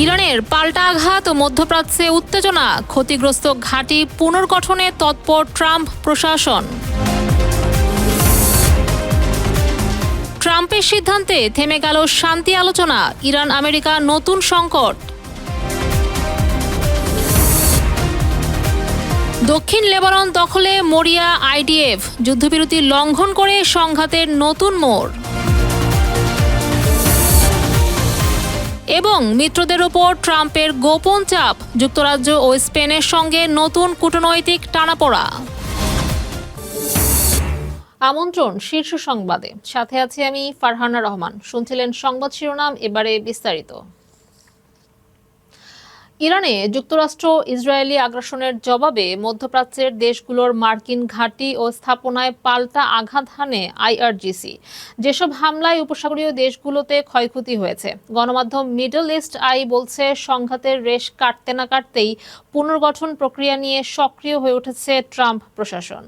ইরানের পাল্টা আঘাত ও মধ্যপ্রাচ্যে উত্তেজনা, ক্ষতিগ্রস্ত ঘাঁটি পুনর্গঠনে তৎপর ট্রাম্প প্রশাসন। ট্রাম্পের সিদ্ধান্তে থেমে গেল শান্তি আলোচনা, ইরান আমেরিকা নতুন সংকট। দক্ষিণ লেবানন দখলে মরিয়া আইডিএফ, যুদ্ধবিরতি লঙ্ঘন করে সংঘাতের নতুন মোড়। এবং মিত্রদের ওপর ট্রাম্পের গোপন চাপ, যুক্তরাজ্য ও স্পেনের সঙ্গে নতুন কূটনৈতিক টানাপোড়া। আমন্ত্রণ শীর্ষ সংবাদে, সাথে আছি আমি ফারহানা রহমান। শুনছিলেন সংবাদ শিরোনাম, এবারে বিস্তারিত। ইরানে যুক্তরাষ্ট্র ইসরায়েলি আগ্রাসনের জবাবে মধ্যপ্রাচ্যের দেশগুলোর মার্কিন ঘাঁটি ও স্থাপনায় পাল্টা আঘাত হানে আইআরজিসি। যেসব হামলায় উপসাগরীয় দেশগুলোতে ক্ষয়ক্ষতি হয়েছে, গণমাধ্যম মিডল ইস্ট আই বলছে সংঘাতের রেশ কাটতে না কাটতেই পুনর্গঠন প্রক্রিয়া নিয়ে সক্রিয় হয়ে উঠেছে ট্রাম্প প্রশাসন।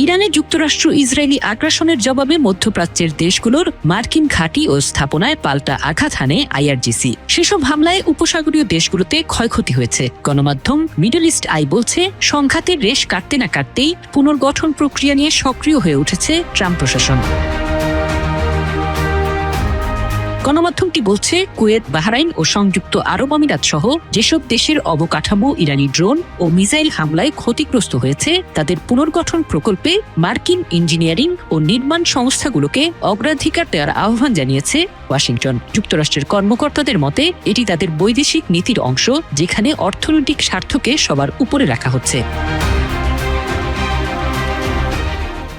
ইরানে যুক্তরাষ্ট্র ইসরায়েলি আগ্রাসনের জবাবে মধ্যপ্রাচ্যের দেশগুলোর মার্কিন ঘাঁটি ও স্থাপনায় পাল্টা আঘাত হানে আইআরজিসি। সেসব হামলায় উপসাগরীয় দেশগুলোতে ক্ষয়ক্ষতি হয়েছে। গণমাধ্যম মিডল ইস্ট আই বলছে সংঘাতের রেশ কাটতে না কাটতেই পুনর্গঠন প্রক্রিয়া নিয়ে সক্রিয় হয়ে উঠেছে ট্রাম্প প্রশাসন। গণমাধ্যমটি বলছে কুয়েত, বাহরাইন ও সংযুক্ত আরব আমিরাত সহ যেসব দেশের অবকাঠামো ইরানি ড্রোন ও মিসাইল হামলায় ক্ষতিগ্রস্ত হয়েছে তাদের পুনর্গঠন প্রকল্পে মার্কিন ইঞ্জিনিয়ারিং ও নির্মাণ সংস্থাগুলোকে অগ্রাধিকার দেওয়ার আহ্বান জানিয়েছে ওয়াশিংটন। যুক্তরাষ্ট্রের কর্মকর্তাদের মতে এটি তাদের বৈদেশিক নীতির অংশ, যেখানে অর্থনৈতিক স্বার্থকে সবার উপরে রাখা হচ্ছে।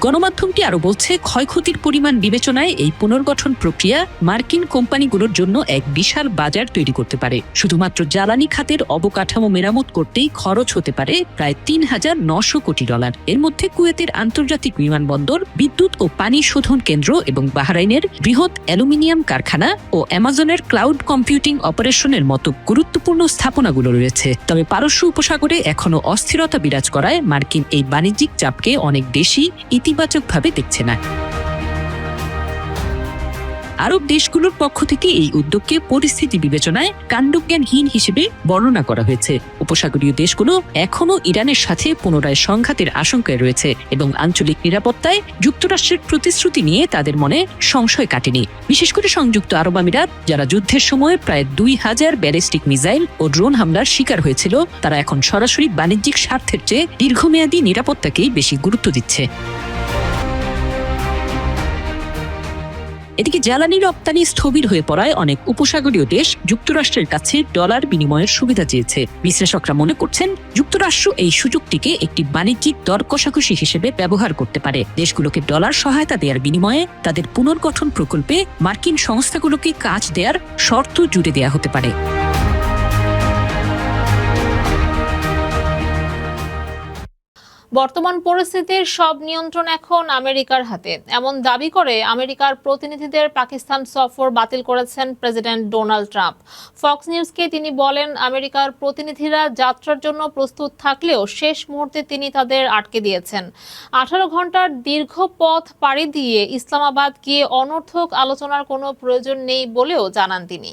গণমাধ্যমটি আরও বলছে ক্ষয়ক্ষতির পরিমাণ বিবেচনায় এই পুনর্গঠন প্রক্রিয়া মার্কিন কোম্পানিগুলোর জন্য এক বিশাল বাজার তৈরি করতে পারে। শুধুমাত্র জ্বালানি খাতের অবকাঠামো মেরামত করতেই খরচ হতে পারে প্রায় $3,900 কোটি। এর মধ্যে কুয়েতের আন্তর্জাতিক বিমানবন্দর, বিদ্যুৎ ও পানি শোধন কেন্দ্র এবং বাহরাইনের বৃহৎ অ্যালুমিনিয়াম কারখানা ও অ্যামাজনের ক্লাউড কম্পিউটিং অপারেশনের মতো গুরুত্বপূর্ণ স্থাপনাগুলো রয়েছে। তবে পারস্য উপসাগরে এখনও অস্থিরতা বিরাজ করায় মার্কিন এই বাণিজ্যিক চাপকে অনেক দেশই ইতিবাচকভাবে দেখছে না। আরব দেশগুলোর পক্ষ থেকে এই উদ্যোগকে পরিস্থিতি বিবেচনায় কাণ্ডজ্ঞানহীন হিসেবে বর্ণনা করা হয়েছে। উপসাগরীয় দেশগুলো এখনও ইরানের সাথে পুনরায় সংঘাতের আশঙ্কায় রয়েছে এবং আঞ্চলিক নিরাপত্তায় যুক্তরাষ্ট্রের প্রতিশ্রুতি নিয়ে তাদের মনে সংশয় কাটেনি। বিশেষ করে সংযুক্ত আরব আমিরাত, যারা যুদ্ধের সময় প্রায় 2,000 ব্যালিস্টিক মিসাইল ও ড্রোন হামলার শিকার হয়েছিল, তারা এখন সরাসরি বাণিজ্যিক স্বার্থের চেয়ে দীর্ঘমেয়াদী নিরাপত্তাকেই বেশি গুরুত্ব দিচ্ছে। এদিকে জ্বালানি রপ্তানি স্থবির হয়ে পড়ায় অনেক উপসাগরীয় দেশ যুক্তরাষ্ট্রের কাছে ডলার বিনিময়ের সুবিধা চেয়েছে। বিশ্লেষকরা মনে করছেন যুক্তরাষ্ট্র এই সুযোগটিকে একটি বাণিজ্যিক দর কষাকষি হিসেবে ব্যবহার করতে পারে। দেশগুলোকে ডলার সহায়তা দেওয়ার বিনিময়ে তাদের পুনর্গঠন প্রকল্পে মার্কিন সংস্থাগুলোকে কাজ দেওয়ার শর্ত জুড়ে দেওয়া হতে পারে। বর্তমান পরিস্থিতির সব নিয়ন্ত্রণ এখন আমেরিকার হাতে, এমন দাবি করে আমেরিকার প্রতিনিধিদের পাকিস্তান সফর বাতিল করেছেন প্রেসিডেন্ট ডোনাল্ড ট্রাম্প। ফক্স নিউজকে তিনি বলেন, আমেরিকার প্রতিনিধিরা যাত্রার জন্য প্রস্তুত থাকলেও শেষ মুহূর্তে তিনি তাদের আটকে দিয়েছেন। 18 ঘন্টার দীর্ঘ পথ পাড়ি দিয়ে ইসলামাবাদ গিয়ে অনর্থক আলোচনার কোনো প্রয়োজন নেই বলেও জানান তিনি।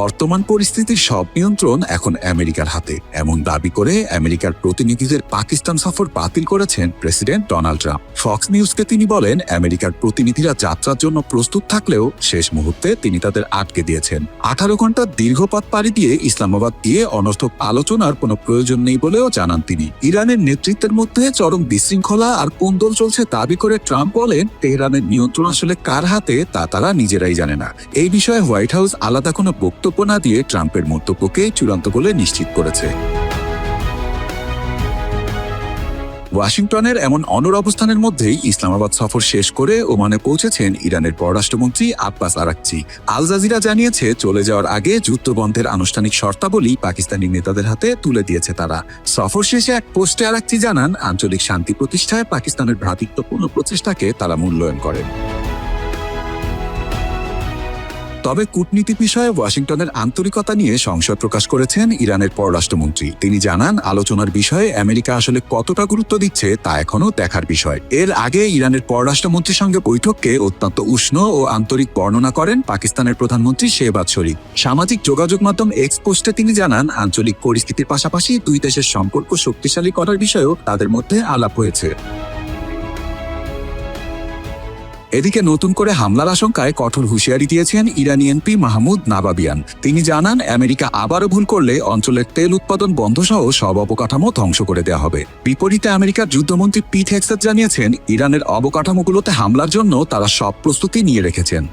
বর্তমান পরিস্থিতির সব নিয়ন্ত্রণ এখন আমেরিকার হাতে, এমন দাবি করে আমেরিকার প্রতিনিধিদের পাকিস্তান সফর বাতিল করেছেন প্রেসিডেন্ট ডোনাল্ড ট্রাম্প। ফক্স নিউজকে তিনি বলেন, আমেরিকার প্রতিনিধিরা যাত্রার জন্য প্রস্তুত থাকলেও শেষ মুহূর্তে তিনি তাদের আটকে দিয়েছেন। 18 ঘন্টার দীর্ঘ পথ পাড়ি দিয়ে ইসলামাবাদ গিয়ে অনর্থক আলোচনার কোনো প্রয়োজন নেই বলেও জানান তিনি। ইরানের নেতৃত্বের মধ্যে চরম বিশৃঙ্খলা আর কোন্দল চলছে দাবি করে ট্রাম্প বলেন, তেহরানের নিয়ন্ত্রণ আসলে কার হাতে তা তারা নিজেরাই জানে না। এই বিষয়ে হোয়াইট হাউস আলাদা কোনো বক্তব্য না দিয়ে ট্রাম্পের মন্তব্যকে চূড়ান্ত বলে নিশ্চিত করেছে। ওয়াশিংটনের এমন অনড় অবস্থানের মধ্যেই ইসলামাবাদ সফর শেষ করে ওমানে পৌঁছেছেন ইরানের পররাষ্ট্রমন্ত্রী আব্বাস আরাকচি। আল জাজিরা জানিয়েছে, চলে যাওয়ার আগে যুদ্ধবন্ধের আনুষ্ঠানিক শর্তাবলী পাকিস্তানি নেতাদের হাতে তুলে দিয়েছে তারা। সফর শেষে এক পোস্টে আরাকচি জানান, আঞ্চলিক শান্তি প্রতিষ্ঠায় পাকিস্তানের ভ্রাতৃত্বপূর্ণ প্রচেষ্টাকে তারা মূল্যায়ন করেন। তবে কূটনীতি বিষয়ে ওয়াশিংটনের আন্তরিকতা নিয়ে সংশয় প্রকাশ করেছেন ইরানের পররাষ্ট্রমন্ত্রী। তিনি জানান, আলোচনার বিষয়ে আমেরিকা আসলে কতটা গুরুত্ব দিচ্ছে তা এখনো দেখার বিষয়। এর আগে ইরানের পররাষ্ট্রমন্ত্রীর সঙ্গে বৈঠককে অত্যন্ত উষ্ণ ও আন্তরিক বর্ণনা করেন পাকিস্তানের প্রধানমন্ত্রী শেহবাজ শরীফ। সামাজিক যোগাযোগ মাধ্যম এক্স পোস্টে তিনি জানান, আঞ্চলিক পরিস্থিতির পাশাপাশি দুই দেশের সম্পর্ক শক্তিশালী করার বিষয়েও তাদের মধ্যে আলাপ হয়েছে। এদিকে নতুন করে হামলার আশঙ্কায় কঠোর হুঁশিয়ারি দিয়েছেন ইরানি এমপি মাহমুদ নাবাবিয়ান। তিনি জানান, আমেরিকা আবারও ভুল করলে অঞ্চলের তেল উৎপাদন বন্ধ সহ সব অবকাঠামো ধ্বংস করে দেওয়া হবে। বিপরীতে আমেরিকার যুদ্ধমন্ত্রী পিট হেক্সেট জানিয়েছেন, ইরানের অবকাঠামোগুলোতে হামলার জন্য তারা সব প্রস্তুতি নিয়ে রেখেছেন।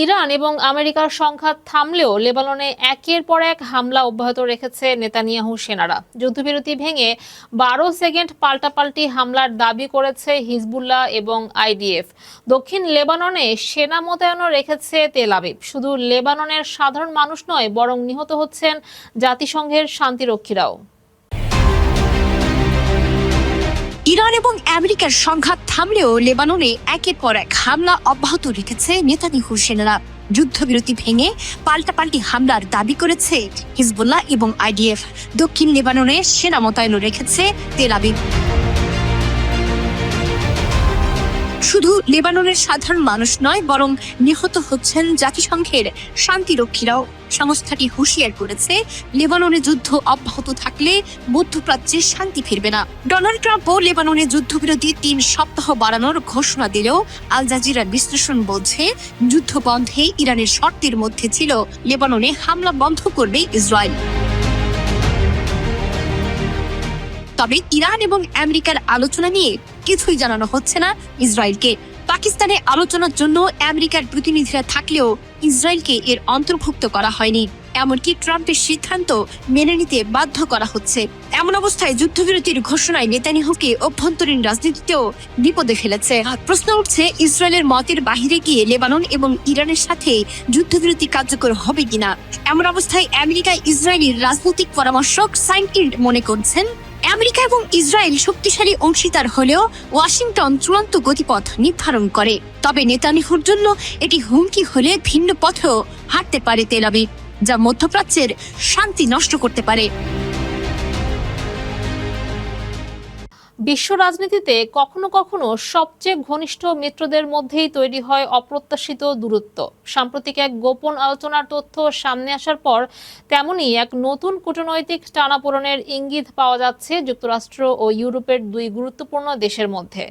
ইরান এবং আমেরিকার সংঘাত থামলেও লেবাননে একের পর এক হামলা অব্যাহত রেখেছে নেতানিয়াহু সেনারা। যুদ্ধবিরতি ভেঙে 12 সেকেন্ড পাল্টাপাল্টি হামলার দাবি করেছে হিজবুল্লাহ এবং আইডিএফ। দক্ষিণ লেবাননে সেনা মোতায়েনও রেখেছে তেল আবিব। শুধু লেবাননের সাধারণ মানুষ নয়, বরং নিহত হচ্ছেন জাতিসংঘের শান্তিরক্ষীরাও। ইরান এবং আমেরিকার সংঘাত থামলেও লেবাননে একের পর এক হামলা অব্যাহত রেখেছে নেতানিয়াহু সেনারা। যুদ্ধবিরতি ভেঙে পাল্টাপাল্টি হামলার দাবি করেছে হিজবুল্লাহ এবং আইডিএফ। দক্ষিণ লেবাননে সেনা মোতায়েন রেখেছে তেল আবিব। শুধু লেবাননের সাধারণ মানুষ নয়, বরং নিহত হচ্ছেন জাতিসংঘের শান্তিরক্ষীরাও। সংস্থাটি হুঁশিয়ার করেছে, লেবাননে যুদ্ধ অব্যাহত থাকলে মধ্যপ্রাচ্যে শান্তি ফিরবে না। ডোনাল্ড ট্রাম্পও লেবাননে যুদ্ধবিরতি 3 সপ্তাহ বাড়ানোর ঘোষণা দিলেও আল জাজিরার বিশ্লেষণ বলছে, যুদ্ধ বন্ধে ইরানের শর্তের মধ্যে ছিল লেবাননে হামলা বন্ধ করবে ইসরায়েল। তবে ইরান এবং আমেরিকার আলোচনা নিয়ে কিছুই জানানো হচ্ছে না ইসরায়েলকে। পাকিস্তানে আলোচনার জন্য আমেরিকার প্রতিনিধিরা থাকলেও ইসরায়েলকে এর অন্তর্ভুক্ত করা হয়নি। এমনকি ট্রাম্পের সিদ্ধান্ত মেনে নিতে বাধ্য করা হচ্ছে। এমন অবস্থায় যুদ্ধবিরতির ঘোষণায় নেতানিয়াহুকে অভ্যন্তরীণ রাজনীতিতেও বিপদে ফেলেছে। প্রশ্ন উঠছে, ইসরায়েলের মতের বাহিরে গিয়ে লেবানন এবং ইরানের সাথে যুদ্ধবিরতি কার্যকর হবে কিনা। এমন অবস্থায় আমেরিকা ইসরায়েলের রাজনৈতিক পরামর্শক সাইনকিল্ড মনে করছেন, আমেরিকা এবং ইসরায়েল শক্তিশালী অংশীদার হলেও ওয়াশিংটন চূড়ান্ত গতিপথ নির্ধারণ করে। তবে নেতানিয়াহুর জন্য এটি হুমকি হলে ভিন্ন পথেও হাঁটতে পারে তেল আবিব, যা মধ্যপ্রাচ্যের শান্তি নষ্ট করতে পারে। বিশ্ব রাজনীতিতে কখনো কখনো সবচেয়ে ঘনিষ্ঠ মিত্রদের মধ্যেই তৈরি হয় অপ্রত্যাশিত দূরত্ব। সাম্প্রতিক এক গোপন আলোচনার তথ্য সামনে আসার পর তেমনই এক নতুন কূটনৈতিক টানাপোড়েনের ইঙ্গিত পাওয়া যাচ্ছে যুক্তরাষ্ট্র ও ইউরোপের 2 গুরুত্বপূর্ণ দেশের মধ্যে।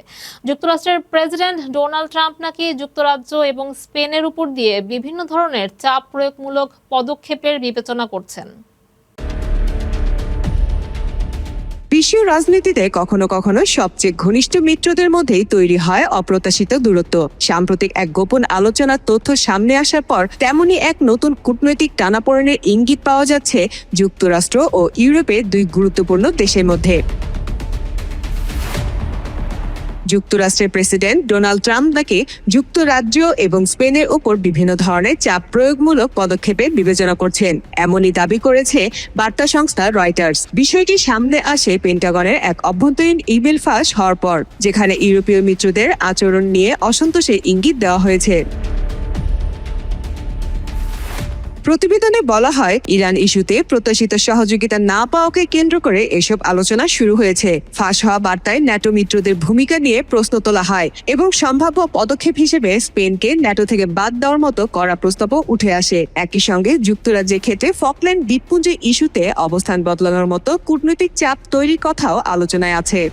যুক্তরাষ্ট্রের প্রেসিডেন্ট ডোনাল্ড ট্রাম্প নাকি যুক্তরাজ্য এবং স্পেনের উপর দিয়ে বিভিন্ন ধরনের চাপ প্রয়োগমূলক পদক্ষেপের বিবেচনা করছেন। বিশ্ব রাজনীতিতে কখনো কখনো সবচেয়ে ঘনিষ্ঠ মিত্রদের মধ্যেই তৈরি হয় অপ্রত্যাশিত দূরত্ব। সাম্প্রতিক এক গোপন আলোচনার তথ্য সামনে আসার পর তেমনই এক নতুন কূটনৈতিক টানাপোড়েনের ইঙ্গিত পাওয়া যাচ্ছে যুক্তরাষ্ট্র ও ইউরোপের 2 গুরুত্বপূর্ণ দেশের মধ্যে। যুক্তরাষ্ট্রের প্রেসিডেন্ট ডোনাল্ড ট্রাম্প নাকি যুক্তরাজ্য এবং স্পেনের উপর বিভিন্ন ধরনের চাপ প্রয়োগমূলক পদক্ষেপের বিবেচনা করছেন, এমনই দাবি করেছে বার্তা সংস্থা রয়টার্স। বিষয়টি সামনে আসে পেন্টাগনের এক অভ্যন্তরীণ ইমেল ফাঁস হওয়ার পর, যেখানে ইউরোপীয় মিত্রদের আচরণ নিয়ে অসন্তোষের ইঙ্গিত দেওয়া হয়েছে। প্রতিবেদনে বলা হয়, ইরান ইস্যুতে প্রত্যাশিত সহযোগিতা না পাওয়াকে কেন্দ্র করে এসব আলোচনা শুরু হয়েছে। ফাঁস হওয়া বার্তায় ন্যাটো মিত্রদের ভূমিকা নিয়ে প্রশ্ন তোলা হয় এবং সম্ভাব্য পদক্ষেপ হিসেবে স্পেনকে ন্যাটো থেকে বাদ দেওয়ার মতো কড়া প্রস্তাবও উঠে আসে। একই সঙ্গে যুক্তরাজ্যের ক্ষেত্রে ফকল্যান্ড দ্বীপপুঞ্জের ইস্যুতে অবস্থান বদলানোর মতো কূটনৈতিক চাপ তৈরির কথাও আলোচনায় আছে।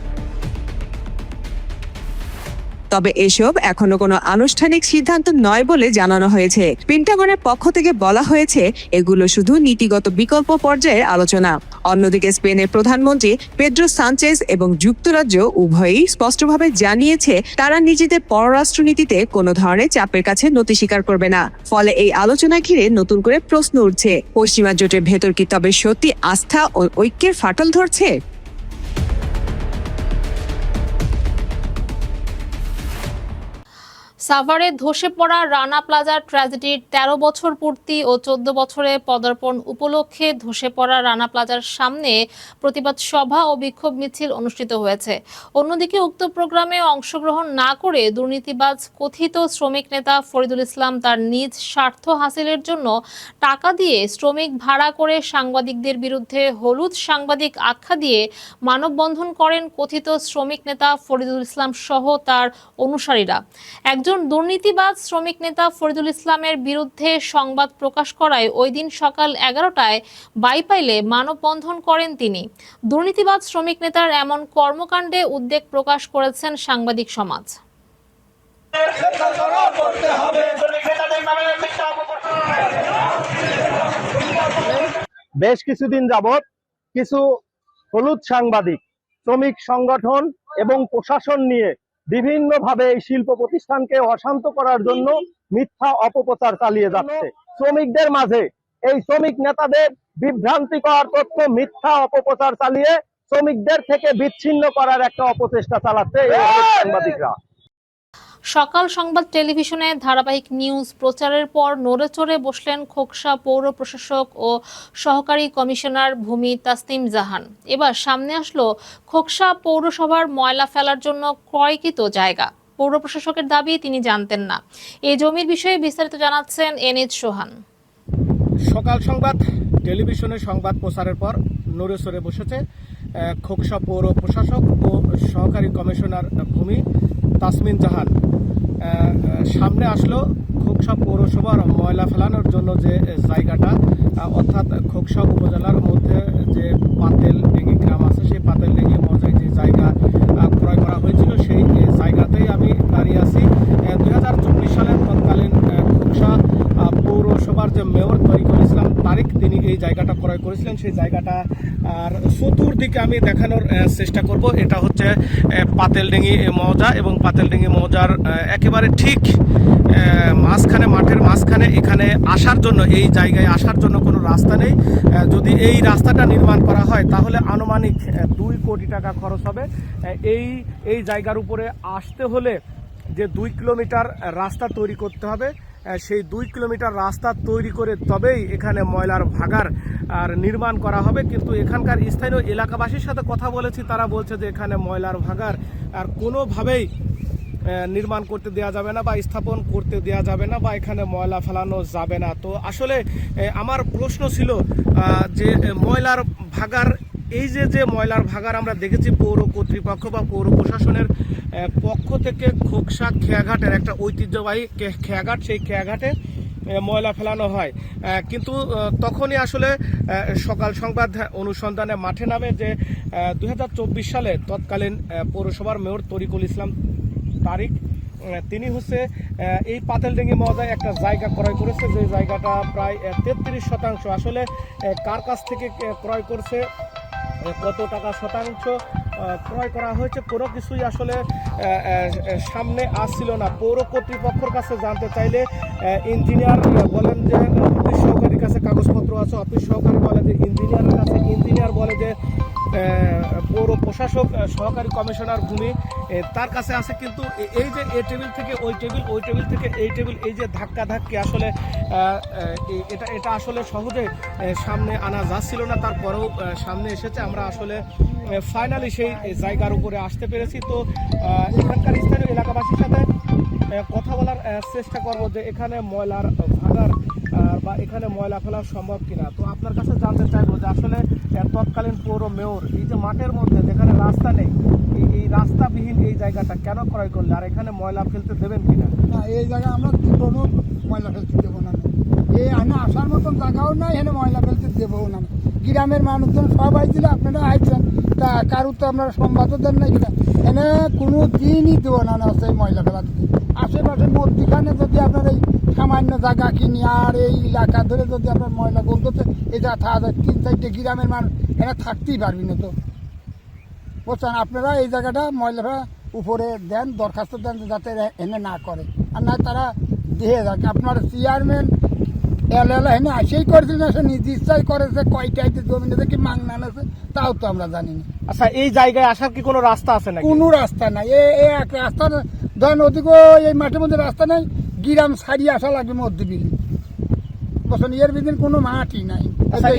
তবে এসব এখনো কোনো আনুষ্ঠানিক সিদ্ধান্ত নয় বলে জানানো হয়েছে। পেন্টাগনের পক্ষ থেকে বলা হয়েছে, এগুলো শুধু নীতিগত বিকল্প পর্যায়ের আলোচনা। অন্যদিকে স্পেনের প্রধানমন্ত্রী পেদ্রো সানচেজ এবং যুক্তরাজ্য উভয়ই স্পষ্টভাবে জানিয়েছে তারা নিজেদের পররাষ্ট্রনীতিতে কোনো ধরনের চাপের কাছে নতি স্বীকার করবে না। ফলে এই আলোচনা ঘিরে নতুন করে প্রশ্ন উঠছে, পশ্চিমা জোটের ভেতর কি তবে সত্যি আস্থা ও ঐক্যের ফাটল ধরছে? সাভারে ধসে পড়া রানা প্লাজার ট্র্যাজেডির ১৩ বছর পূর্তি ও ১৪ বছরে পদার্পণ উপলক্ষে ধসে পড়া রানা প্লাজার সামনে প্রতিবাদ সভা ও বিক্ষোভ মিছিল অনুষ্ঠিত হয়েছে। অন্যদিকে উক্ত প্রোগ্রামে অংশগ্রহণ না করে দুর্নীতিবাজ কথিত শ্রমিক নেতা ফরিদুল ইসলাম তার নিজ স্বার্থ হাসিলের জন্য টাকা দিয়ে শ্রমিক ভাড়া করে সাংবাদিকদের বিরুদ্ধে হলুদ সাংবাদিক আখ্যা দিয়ে মানববন্ধন করেন কথিত শ্রমিক নেতা ফরিদুল ইসলাম সহ তার অনুসারীরা। একজন দুর্নীতিবাজ শ্রমিক নেতা ফরিদুল ইসলামের বিরুদ্ধে সংবাদ প্রকাশ করায় ওই দিন সকাল ১১টায় বাইপাইলে মানববন্ধন করেন তিনি। দুর্নীতিবাজ শ্রমিক নেতার এমন কর্মকাণ্ডে উদ্বেগ প্রকাশ করেছেন সাংবাদিক সমাজ। বেশ কিছুদিন যাবৎ কিছু হলুদ সাংবাদিক শ্রমিক সংগঠন এবং প্রশাসন নিয়ে বিভিন্নভাবে এই শিল্প প্রতিষ্ঠানকে অশান্ত করার জন্য মিথ্যা অপপ্রচার চালিয়ে যাচ্ছে। শ্রমিকদের মাঝে এই শ্রমিক নেতাদের বিভ্রান্তিকর তথ্য মিথ্যা অপপ্রচার চালিয়ে শ্রমিকদের থেকে বিচ্ছিন্ন করার একটা অপচেষ্টা চালাচ্ছে এই সাংবাদিকরা। সকাল সংবাদ টেলিভিশনে ধারাবাহিক নিউজ প্রচারের পর নড়েচড়ে বসলেন খোকসা পৌর প্রশাসক ও সহকারী কমিশনার ভূমি তাসনিম জাহান। এবার সামনে আসলো খোকসা পৌরসভার ময়লা ফেলার জন্য ক্রয়কৃত জায়গা। পৌর প্রশাসকের দাবি তিনি জানতেন না। এই জমির বিষয়ে বিস্তারিত জানাচ্ছেন এনএইচ সোহান। সকাল সংবাদ টেলিভিশনে সংবাদ প্রচারের পর নড়েচড়ে বসেছে খোকসা পৌর প্রশাসক ও সহকারী কমিশনার ভূমি তাসমিন জাহান। সামনে আসলো খোকসা পৌরসভার ময়লা ফেলানোর জন্য যে জায়গাটা, অর্থাৎ খোকসা উপজেলার মধ্যে যে পাতেলডেঙ্গি গ্রাম আছে, সেই পাতেলডেঙ্গি মৌজায় যে জায়গা ক্রয় করা হয়েছিল সেই জায়গাতেই আমি দাঁড়িয়ে আছি। ২০২৪ সালের তৎকালীন খোকসা পৌরসভার যে মেয়র তরিকুল ইসলাম তারিক তিনি এই জায়গাটা ক্রয় করেছিলেন। সেই জায়গাটা আর চতুর্দিকে আমি দেখানোর চেষ্টা করব। এটা হচ্ছে পাতেলডেঙ্গি মৌজা এবং পাতেলডেঙ্গি মৌজার একেবারে ঠিক মাঝখানে, মাঠের মাঝখানে এখানে আসার জন্য, এই জায়গায় আসার জন্য কোনো রাস্তা নেই। যদি এই রাস্তাটা নির্মাণ করা হয় তাহলে আনুমানিক 2 কোটি টাকা খরচ হবে। এই জায়গার উপরে আসতে হলে যে 2 কিলোমিটার রাস্তা তৈরি করতে হবে, সেই 2 কিলোমিটার রাস্তা তৈরি করে তবেই এখানে ময়লার ভাগার আর নির্মাণ করা হবে। কিন্তু এখানকার স্থানীয় এলাকাবাসীর সাথে কথা বলেছি, তারা বলছে যে এখানে ময়লার ভাগার আর কোনোভাবেই নির্মাণ করতে দেওয়া যাবে না বা স্থাপন করতে দেওয়া যাবে না বা এখানে ময়লা ফেলানো যাবে না। তো আসলে আমার প্রশ্ন ছিল যে ময়লার ভাগার, এই যে ময়লার ভাগার আমরা দেখেছি পৌর কর্তৃপক্ষ বা পৌর প্রশাসনের পক্ষ থেকে খোকসা খেয়াঘাটের একটা ঐতিহ্যবাহী খেয়াঘাট, সেই খেয়াঘাটে ময়লা ফেলানো হয়। কিন্তু তখনই আসলে সকাল সংবাদ অনুসন্ধানে মাঠে নামে যে ২০২৪ সালে তৎকালীন পৌরসভার মেয়র তরিকুল ইসলাম তারিক তিনি হচ্ছে এই পাতেলডেঙ্গি মৌজায় একটা জায়গা ক্রয় করেছে, যে জায়গাটা প্রায় 33%। আসলে কার কাছ থেকে ক্রয় করছে, কত টাকা শতাংশ ক্রয় করা হয়েছে, কোনো কিছুই আসলে সামনে আসছিল না। পৌর কর্তৃপক্ষের কাছে জানতে চাইলে ইঞ্জিনিয়ার বলেন যে অফিস সহকারীর কাছে কাগজপত্র আছে, অফিস সহকারী বলে যে ইঞ্জিনিয়ারের কাছে, ইঞ্জিনিয়ার বলে যে পৌর প্রশাসক সহকারী কমিশনার ভূমি তার কাছে আছে। কিন্তু এই যে এই টেবিল থেকে ওই টেবিল, ওই টেবিল থেকে এই টেবিল, এই যে ধাক্কি আসলে এটা আসলে সহজে সামনে আনা যাচ্ছিল না। তারপরেও সামনে এসেছে। আমরা আসলে ফাইনালি সেই জায়গার উপরে আসতে পেরেছি। তো এখানকার স্থানীয় এলাকাবাসীর সাথে কথা বলার চেষ্টা করব যে এখানে ময়লার ভাগার বা এখানে ময়লা ফেলা সম্ভব কিনা। তো আপনার কাছে জানতে চাইবো যে আসলে তৎকালীন পৌর মেয়র এই যে মাঠের মধ্যে যেখানে রাস্তা নেই, এই রাস্তাবিহীন এই জায়গাটা কেন ক্রয় করলে, আর এখানে ময়লা ফেলতে দেবেন কিনা? না, এই জায়গায় আমরা কোনো ময়লা ফেলতে দেবো না। এই এখানে আসার মতন জায়গাও নাই, এখানে ময়লা ফেলতে দেবো না। গ্রামের মানুষজন সবাই ছিল, আপনারা আইছেন, তা কারুর তো আপনারা সংবাদও দেন না কিনা। এখানে কোনো দিনই দেবো না সেই ময়লা ফেলা দিতে। আশেপাশের মধ্যখানে যদি আপনার এই সামান্য জায়গা কিনি আর এই এলাকা ধরে যদি আপনার ময়লা বলতে এটা থাকা যায়, 3-4টে গ্রামের মানুষ এখানে থাকতেই পারবি না। তো বুঝছেন, আপনারা এই জায়গাটা ময়লা উপরে দেন, দরখাস্ত দেন যাতে এনে না করে, আর না তারা দিয়ে যাক। আপনার চেয়ারম্যান এনে আসেই করেছিল না, সে নিজ ইচ্ছাই করেছে, কয়টাইতে জমি নিয়েছে কি মাংনা নেছে তাও তো আমরা জানি না। আচ্ছা, এই জায়গায় আসার কি কোনো রাস্তা আছে না? কোনো রাস্তা নাই, এক রাস্তা ধরেন ওদিকে এই মাঠের মধ্যে রাস্তা নাই, গ্রাম ছাড়িয়ে আসা লাগবে মধ্যে বিলি বসন, এর বিদিন কোনো মাঠই নাই। আচ্ছা,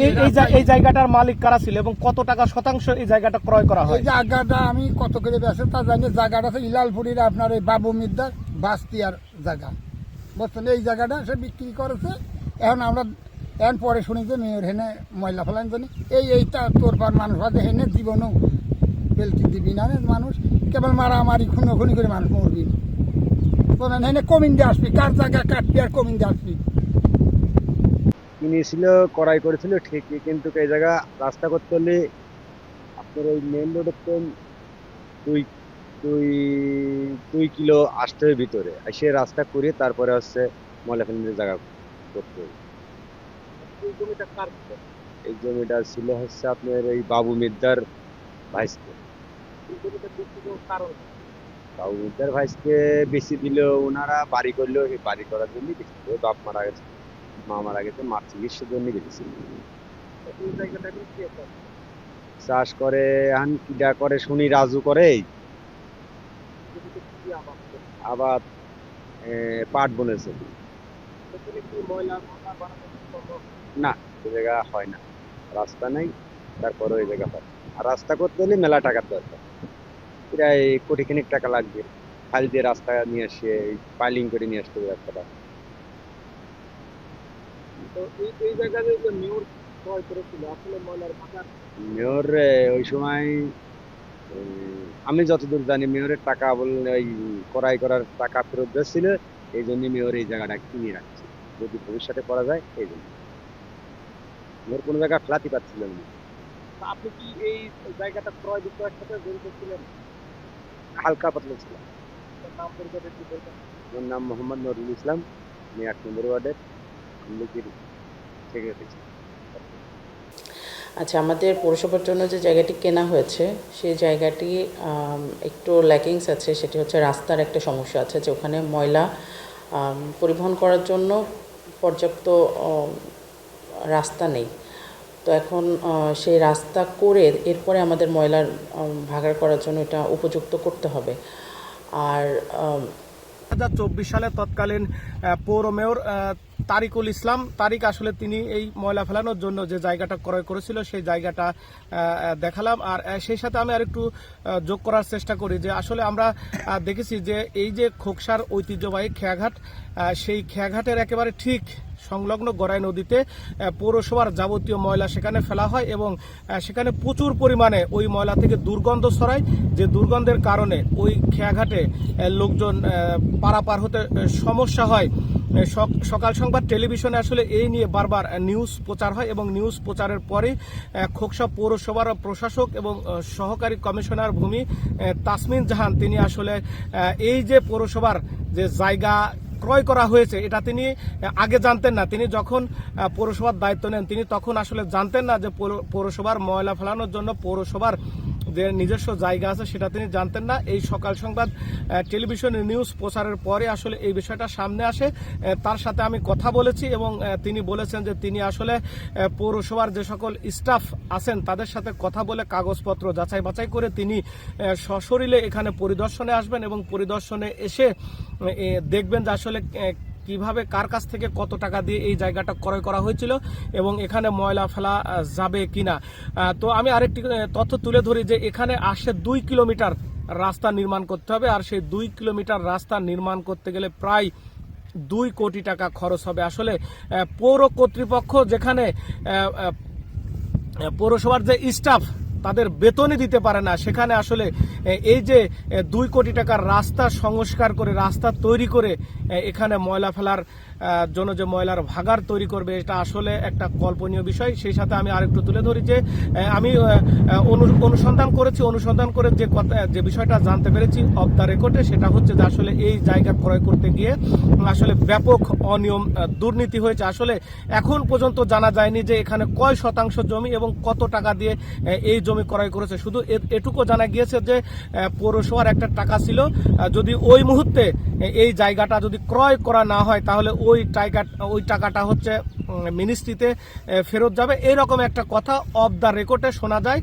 এই জায়গাটার মালিক কারা ছিল এবং কত টাকা শতাংশ এই জায়গাটা ক্রয় করা হয়? এই জায়গাটা আমি কত করে বেছে তা জানি, জায়গাটা আছে ইলালপুরির আপনার এই বাবু মিদ্দার বাস্তিয়ার জায়গা বুঝছেন, এই জায়গাটা সে বিক্রি করেছে। এখন পরে শুনি যে মেয়র হেনে ময়লা ফেলান জানি এইটা তোর পার মানুষ আছে হেনে জীবনও বেলকি দিবি না মানুষ, কেবল মারামারি খুনোখুনি করে মানুষ মরবি বলেন, হেনে কমিন্ডে আসবি, কার জায়গা কাটবি আর কমিন্ডে আসবি। কিনেছিল, করাই করেছিল ঠিকই, কিন্তু এই জায়গা রাস্তা করতে হলে আপনার ওই মেন রোডের তো দুই কিলো আসতে হবে ভিতরে, আর সে রাস্তা করে তারপরে হচ্ছে ময়লা ফেলানোর জায়গা করতে হবে। এই জমিটা ছিল হচ্ছে আপনার এই বাবু মিদ্দার ভাইসকে। বাবু মিদ্দার ভাইসকে বেশি দিল, ওনারা বাড়ি করলো, এই বাড়ি করার জন্য বেশি দিল। বাপ মারা গেছে, মা মারা গেছে, মার চিকিৎসার জন্য বেশিছিল। চাষ করে এখন কিডা করে শুনি, রাজু করে আবার পাট বনেছে না, ওই জায়গা হয় না, রাস্তা নাই, তারপরে ওই জায়গা হয়। আর রাস্তা করতে হলে মেলা টাকার দরকার, প্রায় কোটিখানিক টাকা লাগবে। খাল দিয়ে রাস্তা নিয়ে আসে, পাইলিং করে নিয়ে আসতে হবে রাস্তাটা। মেয়র ওই সময় আমি যতদূর জানি মেয়রের টাকা বললে ওই ক্রয় করার টাকা ফেরত দিচ্ছিল, এই জন্য মেয়র এই জায়গাটা কিনে রাখছে, যদি ভবিষ্যতে করা যায় এই জন্য। মেয়র কোনো জায়গা ফ্ল্যাটই পাচ্ছিলেন না। আপনি কি এই জায়গাটা ক্রয় বিক্রয়ের সাথে জড়িত ছিলেন? হালকা পাতলা ছিলাম। আমার নাম মোহাম্মদ নুরুল ইসলাম, আমি 8 নম্বর ওয়ার্ডের আমলিকির সেক্রেটারি। আচ্ছা, আমাদের পৌরসভার জন্য যে জায়গাটি কেনা হয়েছে সেই জায়গাটি একটু ল্যাকিংস আছে, সেটি হচ্ছে রাস্তার একটা সমস্যা আছে, যে ওখানে ময়লা পরিবহন করার জন্য পর্যাপ্ত রাস্তা নেই। তো এখন সেই রাস্তা করে এরপরে আমাদের ময়লার ভাগাড় করার জন্য এটা উপযুক্ত করতে হবে। আর 2024 সালে তৎকালীন পৌর মেয়র তারিকুল ইসলাম তারিক আসলে তিনি এই ময়লা ফেলানোর জন্য যে জায়গাটা ক্রয় করেছিল সেই জায়গাটা দেখালাম। আর সেই সাথে আমি আরেকটু যোগ করার চেষ্টা করি যে আসলে আমরা দেখেছি যে এই যে খোকসার ঐতিহ্যবাহী খেয়াঘাট, সেই খেয়াঘাটের একেবারে ঠিক সংলগ্ন গড়াই নদীতে পৌরসভার যাবতীয় ময়লা সেখানে ফেলা হয় এবং সেখানে প্রচুর পরিমাণে ওই ময়লা থেকে দুর্গন্ধ ছড়ায়, যে দুর্গন্ধের কারণে ওই খেয়াঘাটে লোকজন পারাপার হতে সমস্যা হয়। সকাল সংবাদ টেলিভিশনে আসলে এই নিয়ে বারবার নিউজ প্রচার হয় এবং নিউজ প্রচারের পরে খোকসা পৌরসভার প্রশাসক এবং সহকারী কমিশনার ভূমি তাসমিন জাহান তিনি আসলে এই যে পৌরসভার যে জায়গা ক্রয় করা হয়েছে এটা তিনি আগে জানতেন না। তিনি যখন পৌরসভার দায়িত্ব নেন তিনি তখন আসলে জানতেন না যে পৌরসভার ময়লা ফেলানোর জন্য পৌরসভার যে নিজস্ব জায়গা আছে সেটা তিনি জানতেন না। এই সকাল সংবাদ টেলিভিশনে নিউজ প্রচারের পরে আসলে এই বিষয়টা সামনে আসে। তার সাথে আমি কথা বলেছি এবং তিনি বলেছেন যে তিনি আসলে পৌরসভার যে সকল স্টাফ আছেন তাদের সাথে কথা বলে কাগজপত্র যাচাই বাছাই করে তিনি সশরীরে এখানে পরিদর্শনে আসবেন এবং পরিদর্শনে এসে দেখবেন যে আসলে কিভাবে কার কাছ থেকে কত টাকা দিয়ে এই জায়গাটা ক্রয় করা হয়েছিল এবং এখানে ময়লা ফেলা যাবে কিনা। তো আমি আরেকটি তথ্য তুলে ধরি যে এখানে আসে 2 কিলোমিটার রাস্তা নির্মাণ করতে হবে, আর সেই 2 কিলোমিটার রাস্তা নির্মাণ করতে গেলে প্রায় 2 কোটি টাকা খরচ হবে। আসলে পৌর কর্তৃপক্ষ যেখানে পৌরসভার যে স্টাফ তাদের বেতনই দিতে পারে না, সেখানে আসলে এই যে 2 কোটি টাকার রাস্তা সংস্কার করে রাস্তা তৈরি করে এখানে ময়লা ফেলার জন্য যে ময়লার ভাগাড় তৈরি করবে এটা আসলে একটা কল্পনীয় বিষয়। সেই সাথে আমি আরেকটু তুলে ধরি যে আমি অনুসন্ধান করে যে বিষয়টা জানতে পেরেছি অফ দ্য রেকর্ডে, সেটা হচ্ছে যে আসলে এই জায়গা ক্রয় করতে গিয়ে আসলে ব্যাপক অনিয়ম দুর্নীতি হয়েছে। আসলে এখন পর্যন্ত জানা যায়নি যে এখানে কয় শতাংশ জমি এবং কত টাকা দিয়ে এই জমি জমি ক্রয় করেছে। শুধু এটুকু জানা গিয়েছে যে পৌরসভার একটা টাকা ছিল, যদি ওই মুহূর্তে এই জায়গাটা যদি ক্রয় করা না হয় তাহলে ওই টাকাটা হচ্ছে মিনিস্ট্রিতে ফেরত যাবে, এইরকম একটা কথা অফ দ্য রেকর্ডে শোনা যায়।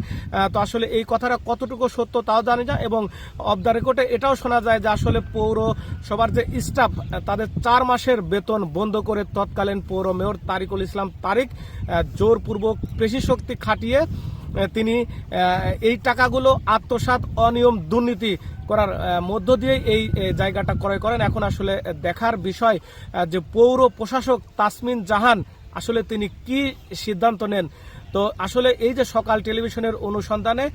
তো আসলে এই কথাটা কতটুকু সত্য তাও জানি না, এবং অফ দ্য রেকর্ডে এটাও শোনা যায় যে আসলে পৌরসভার যে স্টাফ তাদের 4 মাসের বেতন বন্ধ করে তৎকালীন পৌর মেয়র তারিকুল ইসলাম তারিক জোরপূর্বক পেশি শক্তি খাটিয়ে তিনি এই টাকাগুলো আত্মসাৎ, অনিয়ম, দুর্নীতি করার মধ্য দিয়ে এই জায়গাটা ক্রয় করেন। এখন আসলে দেখার বিষয় যে পৌর প্রশাসক তাসমিন জাহান আসলে তিনি কি সিদ্ধান্ত নেন। তো আসলে এই যে সকাল টেলিভিশনের অনুসন্ধানে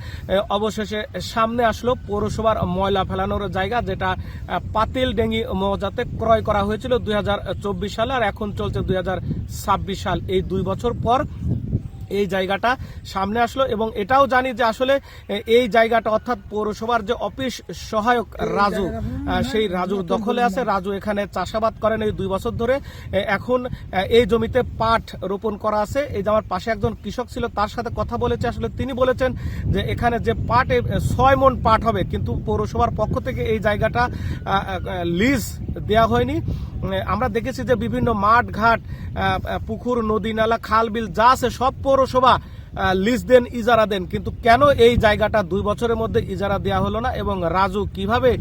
অবশেষে সামনে আসলো পৌরসভার ময়লা ফেলানোর জায়গা, যেটা পাতিলডেঙ্গি মৌজাতে ক্রয় করা হয়েছিল 2024 সালে, আর এখন চলছে 2026 সাল। এই 2 বছর পর এই জায়গাটা সামনে আসলো, এবং এটাও জানি যে আসলে এই জায়গাটা অর্থাৎ পৌরসভার যে অফিস সহায়ক রাজু, সেই রাজুর দখলে আছে। রাজু এখানে চাষাবাদ করেন এই 2 বছর ধরে। এখন এই জমিতে পাট রোপণ করা আছে। এই যে আমার পাশে একজন কৃষক ছিল, তার সাথে কথা বলেছে। আসলে তিনি বলেছেন যে এখানে যে পাট 6 মণ পাট হবে, কিন্তু পৌরসভার পক্ষ থেকে এই জায়গাটা লিজ দেওয়া হয়নি। আমরা দেখেছি যে বিভিন্ন মাঠ ঘাট, পুকুর, নদী নালা, খাল বিল যা আছে সব পৌরসভা লিজ দেন, ইজারা দেন, কিন্তু কেন এই জায়গাটা 2 বছরের মধ্যে ইজারা দেওয়া হলো না, এবং রাজু কিভাবে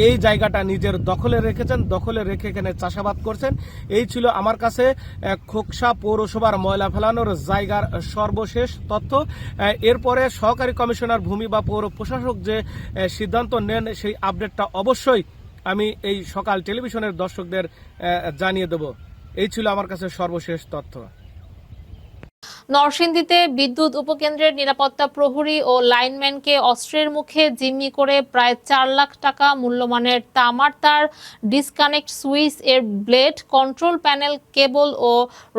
এই জায়গাটা নিজের দখলে রেখেছেন, দখলে রেখে এখানে চাষাবাদ করছেন। এই ছিল আমার কাছে খোকসা পৌরসভার ময়লা ফেলানোর জায়গার সর্বশেষ তথ্য। এরপরে সহকারী কমিশনার ভূমি বা পৌর প্রশাসক যে সিদ্ধান্ত নেন, সেই আপডেটটা অবশ্যই আমি এই সকাল টেলিভিশনের দর্শকদের জানিয়ে দেব। এই ছিল আমার কাছে সর্বশেষ তথ্য। নরসিংদীতে বিদ্যুৎ উপকেন্দ্রের নিরাপত্তা প্রহরী ও লাইনম্যানকে অস্ত্রের মুখে জিম্মি করে প্রায় 4 লাখ টাকা মূল্যমানের তামার তার, ডিসকানেক্ট সুইচ এর ব্লেড, কন্ট্রোল প্যানেল, কেবল ও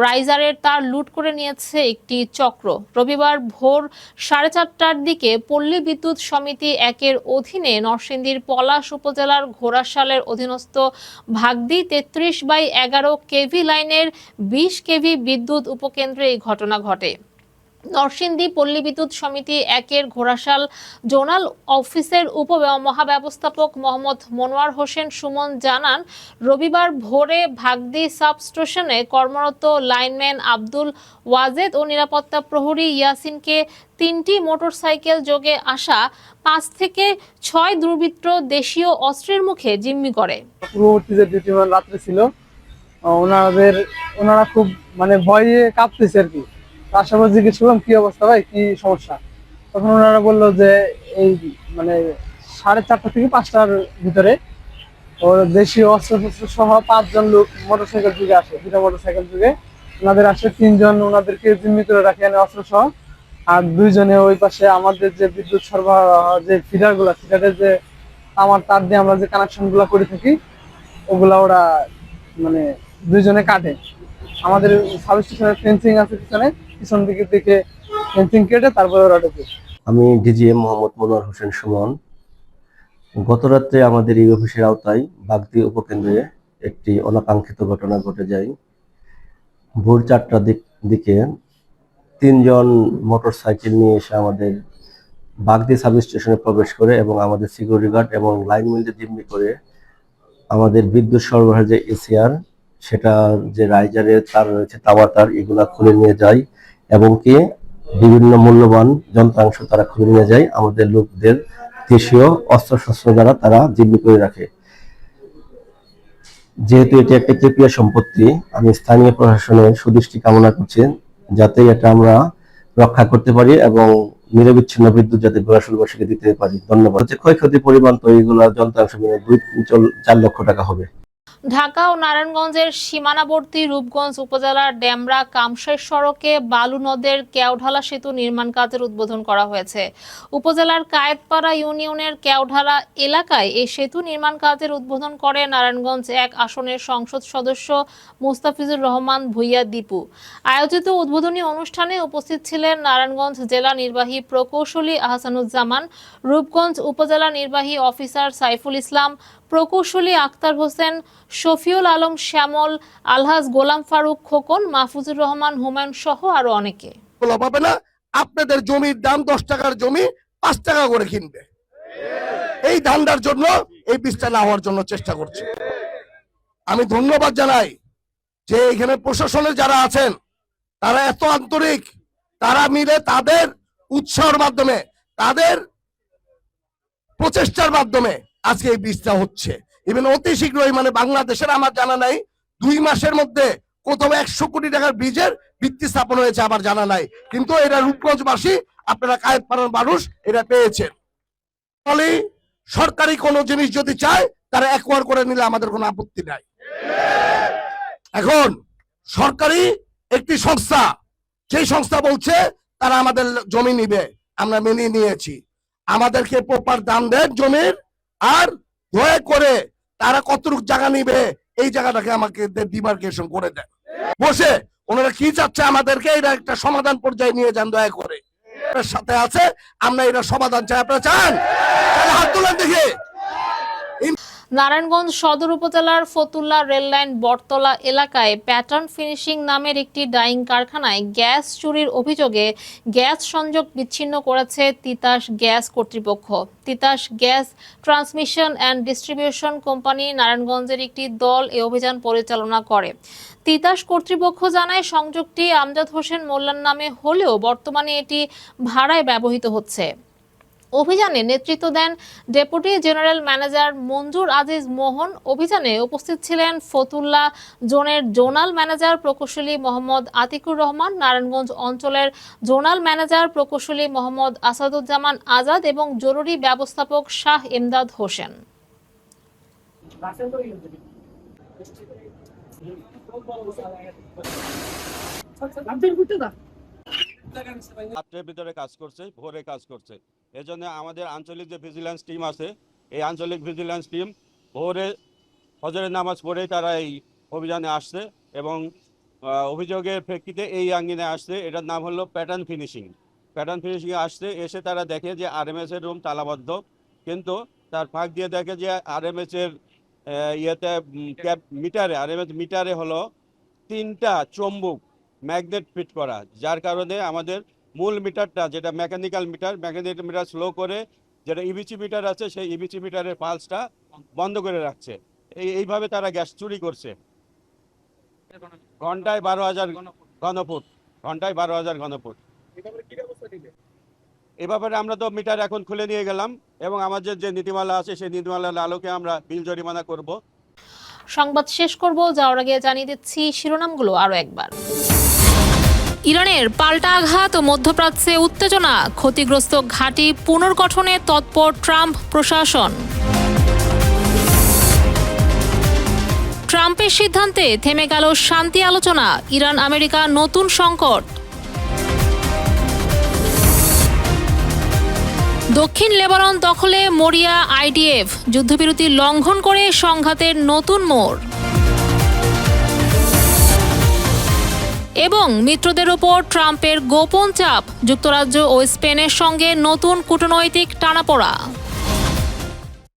রাইজারের তার লুট করে নিয়েছে একটি চক্র। রবিবার ভোর 4:30টার দিকে পল্লী বিদ্যুৎ সমিতি 1-এর অধীনে নরসিংদীর পলাশ উপজেলার ঘোড়াশালের অধীনস্থ ভাগদি 33/11 কেভি লাইনের 20 কেভি বিদ্যুৎ উপকেন্দ্রে এই ঘটনা ঘটে। নরসিংদী পল্লী বিদ্যুৎ সমিতি 1-এর ঘোড়াশাল জোনাল অফিসের মহাব্যবস্থাপক মোহাম্মদ মনোয়ার হোসেন সুমন জানান, রবিবার ভোরে ভাগদি সাবস্টেশনে কর্মরত লাইনম্যান আব্দুল ওয়াজেদ ও নিরাপত্তা প্রহরী ইয়াসিনকে 3টি মোটরসাইকেল যোগে আসা 5 থেকে 6 দুর্বৃত্ত দেশীয় অস্ত্রের মুখে জিম্মি করে। পূর্ববর্তী যে ডিউটিম্যান রাত্রে ছিল, ওনারা খুব ভয়ে কাঁপতেছে আর কি। আশেপাশে জিজ্ঞেস করলাম কি অবস্থা ভাই, কি সমস্যা, তখন ওনারা বললো যে এই 4:30 থেকে 5টার ভিতরে ওর দেশীয় অস্ত্র সহ 5 জন লোক মোটরসাইকেল যুগে আসে, 2টা মোটরসাইকেল যুগে ওনাদের আসে। 3 জন ওনাদেরকে জিম্মি করে রাখে অস্ত্র সহ, আর 2 জনে ওই পাশে আমাদের যে বিদ্যুৎ সরবরাহ যে ফিডারের যে আমার তার দিয়ে আমরা যে কানেকশন গুলা করে থাকি, ওগুলা ওরা 2 জনে কাটে। আমাদের সাবস্টেশনের ফেন্সিং আছে পিছন দিকে থেকে ফেন্সিং কেটে তারপরে ওরা ঢুকে। আমি ডিজিএম মোহাম্মদ মনোয়ার হোসেন সুমন। গত রাত্রে আমাদের এই অফিসের আওতায় বাগদি উপকেন্দ্রে একটি অনাকাঙ্ক্ষিত ঘটনা ঘটে যায়। ভোর 4টার দিকে 3 জন মোটরসাইকেল নিয়ে এসে আমাদের বাগদি সাব স্টেশনে প্রবেশ করে এবং আমাদের সিকিউরিটি গার্ড এবং লাইনম্যানদের জিম্মি করে আমাদের বিদ্যুৎ সরবরাহের যে এসিআর, সেটা যে রাইজারের তার রয়েছে, তাওয়া তার, এগুলা খুলে নিয়ে যায় এবং কি বিভিন্ন মূল্যবান যন্ত্রাংশ তারা খুলে নিয়ে যায়। আমাদের লোকদের দেশীয় অস্ত্রশস্ত্র দ্বারা তারা জিম্মি করে রাখে। যেহেতু এটি একটা কেপিয়া সম্পত্তি, আমি স্থানীয় প্রশাসনের সুদৃষ্টি কামনা করছি যাতে এটা আমরা রক্ষা করতে পারি এবং নিরবিচ্ছিন্ন বিদ্যুৎ যাতে ঘোড়াশালবাসীকে দিতে পারি। ধন্যবাদ। ক্ষয়ক্ষতির পরিমাণ তো এইগুলা যন্ত্রাংশ মিলে 2-4 লক্ষ টাকা হবে। ঢাকা ও নারায়ণগঞ্জের সীমানাবর্তী রূপগঞ্জ উপজেলার ডেমরা কামশের সড়কে বালু নদের কেওঢালা সেতু নির্মাণ কাজের উদ্বোধন করা হয়েছে। উপজেলার কায়েতপাড়া ইউনিয়নের কেওঢালা এলাকায় এই সেতু নির্মাণ কাজের উদ্বোধন করে নারায়ণগঞ্জ 1 আসনের সংসদ সদস্য মুস্তাফিজুর রহমান ভুইয়া দীপু। আয়োজিত উদ্বোধনী অনুষ্ঠানে উপস্থিত ছিলেন নারায়ণগঞ্জ জেলা নির্বাহী প্রকৌশলী আহসানুজ্জামান, রূপগঞ্জ উপজেলা নির্বাহী অফিসার সাইফুল ইসলাম, প্রকৌশলী আক্তার হোসেন, শফিউল আলম শ্যামল, আলহাজ গোলাম ফারুক খোকন, মাহফুজুর রহমান হুমায়ুন সহ আরো অনেকে। পাবে না, আপনাদের জমির দাম 10 টাকার জমি 5 টাকা করে কিনবে। এই ধান্দার জন্য এই বীজটা না হওয়ার জন্য চেষ্টা করছে। আমি ধন্যবাদ জানাই যে এখানে প্রশাসনের যারা আছেন তারা এত আন্তরিক, তারা মিলে তাদের উৎসাহের মাধ্যমে, তাদের প্রচেষ্টার মাধ্যমে আজকে এই বীজটা হচ্ছে। ইভেন অতি শীঘ্রই, মানে বাংলাদেশের আমার জানা নাই 2 মাসের মধ্যে কোথাও 100 কোটি টাকার বীজের ভিত্তি স্থাপন হয়েছে আমার জানা নাই, কিন্তু এটা রূপগঞ্জবাসী, আপনারা কায়েতপাড়ার মানুষ এটা পেয়েছেন। ফলে সরকারি কোনো জিনিস যদি চায় তারা একবার করে নিলে আমাদের কোনো আপত্তি নাই। এখন সরকারি একটি সংস্থা, সেই সংস্থা বলছে তারা আমাদের জমি নিবে, আমরা মেনে নিয়েছি। আমাদেরকে প্রপার দাম দেন জমির, আর দয়া করে তারা কতটুকু জায়গা নিবে এই জায়গাটাকে আমাকে ডিমার্কেশন করে দেন। বসে ওনারা কি চাচ্ছে আমাদেরকে এটা একটা সমাধান পর্যায়ে নিয়ে যান দয়া করে। সাথে আছে, আমরা এটা সমাধান চাই। আপনারা চান? হাত তোলেন দেখি। নারায়ণগঞ্জ সদর উপজেলার ফতুল্লা রেললাইন বটতলা এলাকায় প্যাটার্ন ফিনিশিং নামের একটি ডাইং কারখানায় গ্যাস চুরির অভিযোগে গ্যাস সংযোগ বিচ্ছিন্ন করেছে তিতাস গ্যাস কর্তৃপক্ষ। Titas gas transmission and distribution company নারায়ণগঞ্জের একটি দল এ অভিযান পরিচালনা করে। তিতাস কর্তৃপক্ষ জানায় সংযোগটি আমজাদ হোসেন মোল্লার নামে হলেও বর্তমানে এটি ভাড়ায় ব্যবহৃত হচ্ছে। অভিযানে নেতৃত্ব দেন ডেপুটি জেনারেল ম্যানেজার মঞ্জুর আজিজ মোহন। অভিযানে উপস্থিত ছিলেন ফতুল্লা জোনের জোনাল ম্যানেজার প্রকৌশলী মোহাম্মদ আতিকুর রহমান, নারায়ণগঞ্জ অঞ্চলের জোনাল ম্যানেজার প্রকৌশলী মোহাম্মদ আসাদুজ্জামান আজাদ এবং জরুরি ব্যবস্থাপক শাহ এমদাদ হোসেন। রাত্রের ভিতরে কাজ করছে, ভোরে কাজ করছে। এজন্য আমাদের আঞ্চলিক যে ভিজিলেন্স টিম আছে, এই আঞ্চলিক ভিজিলেন্স টিম ভোরে ফজরের নামাজ পড়ে তারা এই অভিযানে আসছে এবং অভিযোগের প্রেক্ষিতে এই আঙ্গিনে আসছে। এটার নাম হলো প্যাটার্ন ফিনিশিং। প্যাটার্ন ফিনিশিংয়ে আসছে, এসে তারা দেখে যে RMS এর রুম তালাবদ্ধ, কিন্তু তার ফাঁক দিয়ে দেখে যে RMS এর ইয়েতে RMS মিটারে হলো 3টা চম্বুক ম্যাগনেট ফিট করা, যার কারণে আমাদের মূল মিটারটা যেটা মেকানিক্যাল মিটার স্লো করে, যেটা ইবিসি মিটার আছে সেই ইবিসি মিটারের পালসটা বন্ধ করে রাখছে। এইভাবে তারা গ্যাস চুরি করছে। ঘন্টায় 12,000 ঘনফুট, ঘন্টায় 12,000 ঘনফুট। এ ব্যাপারে আমরা তো মিটার এখন খুলে নিয়ে গেলাম এবং আমাদের যে নীতিমালা আছে সেই নীতিমালার আলোকে আমরা বিল জরিমানা করব। সংবাদ শেষ করব, যাওয়ার আগে জানিয়ে দিচ্ছি শিরোনামগুলো আরো একবার। ইরানের পাল্টা আঘাত ও মধ্যপ্রাচ্যে উত্তেজনা, ক্ষতিগ্রস্ত ঘাঁটি পুনর্গঠনে তৎপর ট্রাম্প প্রশাসন। ট্রাম্পের সিদ্ধান্তে থেমে গেল শান্তি আলোচনা, ইরান আমেরিকা নতুন সংকট। দক্ষিণ লেবানন দখলে মরিয়া IDF, যুদ্ধবিরতি লঙ্ঘন করে সংঘাতের নতুন মোড়। এবং মিত্রদের ওপর ট্রাম্পের গোপন চাপ, যুক্তরাজ্য ও স্পেনের সঙ্গে নতুন কূটনৈতিক টানাপোড়া।